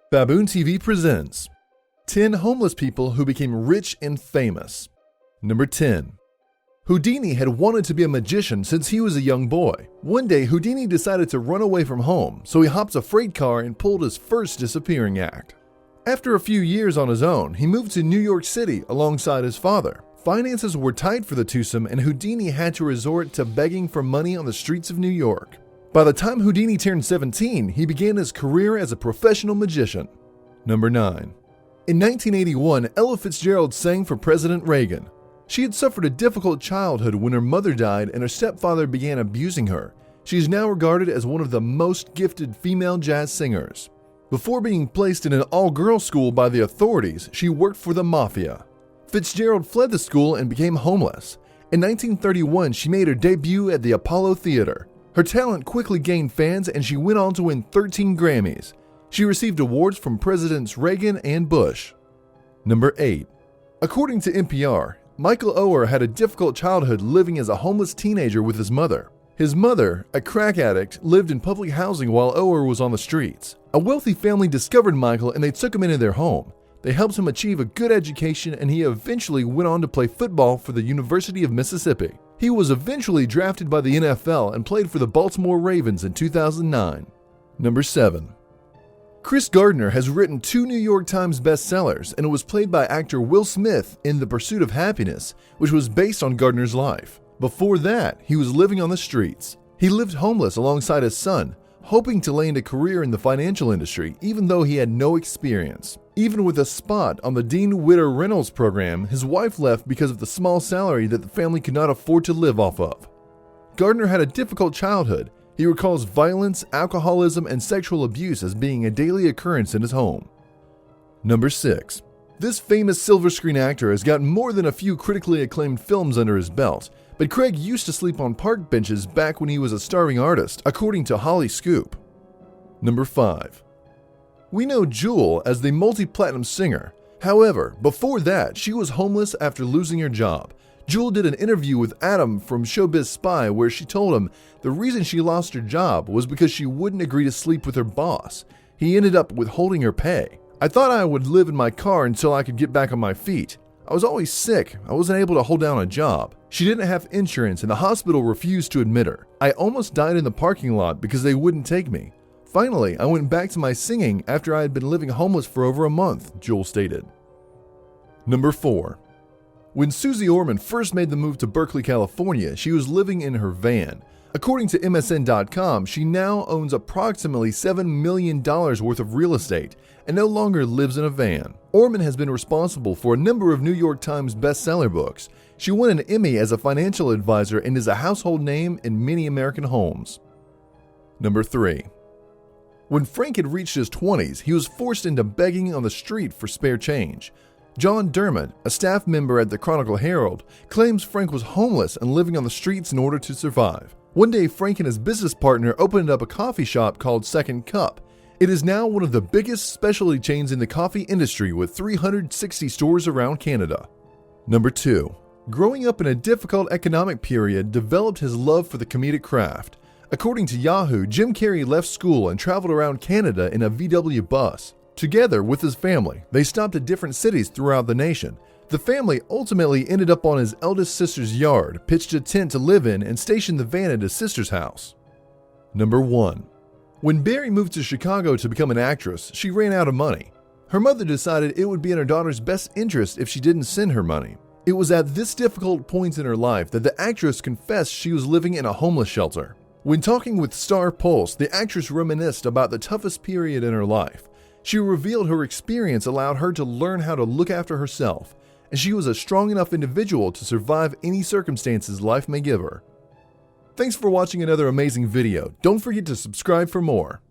Baboon TV presents 10 homeless people who became rich and famous. Number 10. Houdini had wanted to be a magician since he was a young boy. One day, Houdini decided to run away from home, so he hopped a freight car and pulled his first disappearing act. After a few years on his own, he moved to New York City alongside his father. Finances were tight for the twosome, and Houdini had to resort to begging for money on the streets of New York. By the time Houdini turned 17, he began his career as a professional magician. Number 9. In 1981, Ella Fitzgerald sang for President Reagan. She had suffered a difficult childhood when her mother died and her stepfather began abusing her. She is now regarded as one of the most gifted female jazz singers. Before being placed in an all-girls school by the authorities, she worked for the mafia. Fitzgerald fled the school and became homeless. In 1931, she made her debut at the Apollo Theater. Her talent quickly gained fans and she went on to win 13 Grammys. She received awards from Presidents Reagan and Bush. Number 8. According to NPR, Michael Oher had a difficult childhood living as a homeless teenager with his mother. His mother, a crack addict, lived in public housing while Oher was on the streets. A wealthy family discovered Michael and they took him into their home. They helped him achieve a good education and he eventually went on to play football for the University of Mississippi. He was eventually drafted by the NFL and played for the Baltimore Ravens in 2009. Number 7. Chris Gardner has written 2 New York Times bestsellers and it was played by actor Will Smith in The Pursuit of Happiness, which was based on Gardner's life. Before that, he was living on the streets. He lived homeless alongside his son, hoping to land a career in the financial industry even though he had no experience. Even with a spot on the Dean Witter Reynolds program, his wife left because of the small salary that the family could not afford to live off of. Gardner had a difficult childhood. He recalls violence, alcoholism, and sexual abuse as being a daily occurrence in his home. Number 6. This famous silver screen actor has gotten more than a few critically acclaimed films under his belt, but Craig used to sleep on park benches back when he was a starving artist, according to Holly Scoop. Number 5. We know Jewel as the multi-platinum singer. However, before that, she was homeless after losing her job. Jewel did an interview with Adam from Showbiz Spy where she told him the reason she lost her job was because she wouldn't agree to sleep with her boss. He ended up withholding her pay. I thought I would live in my car until I could get back on my feet. I was always sick. I wasn't able to hold down a job. She didn't have insurance and the hospital refused to admit her. I almost died in the parking lot because they wouldn't take me. Finally, I went back to my singing after I had been living homeless for over a month, Jewel stated. Number 4. When Susie Orman first made the move to Berkeley, California, she was living in her van. According to MSN.com, she now owns approximately $7 million worth of real estate and no longer lives in a van. Orman has been responsible for a number of New York Times bestseller books. She won an Emmy as a financial advisor and is a household name in many American homes. Number 3. When Frank had reached his 20s, he was forced into begging on the street for spare change. John Dermott, a staff member at the Chronicle Herald, claims Frank was homeless and living on the streets in order to survive. One day, Frank and his business partner opened up a coffee shop called Second Cup. It is now one of the biggest specialty chains in the coffee industry with 360 stores around Canada. Number 2. Growing up in a difficult economic period developed his love for the comedic craft. According to Yahoo, Jim Carrey left school and traveled around Canada in a VW bus. Together with his family, they stopped at different cities throughout the nation. The family ultimately ended up on his eldest sister's yard, pitched a tent to live in, and stationed the van at his sister's house. Number 1. When Barry moved to Chicago to become an actress, she ran out of money. Her mother decided it would be in her daughter's best interest if she didn't send her money. It was at this difficult point in her life that the actress confessed she was living in a homeless shelter. When talking with Star Pulse, the actress reminisced about the toughest period in her life. She revealed her experience allowed her to learn how to look after herself, and she was a strong enough individual to survive any circumstances life may give her. Thanks for watching another amazing video. Don't forget to subscribe for more.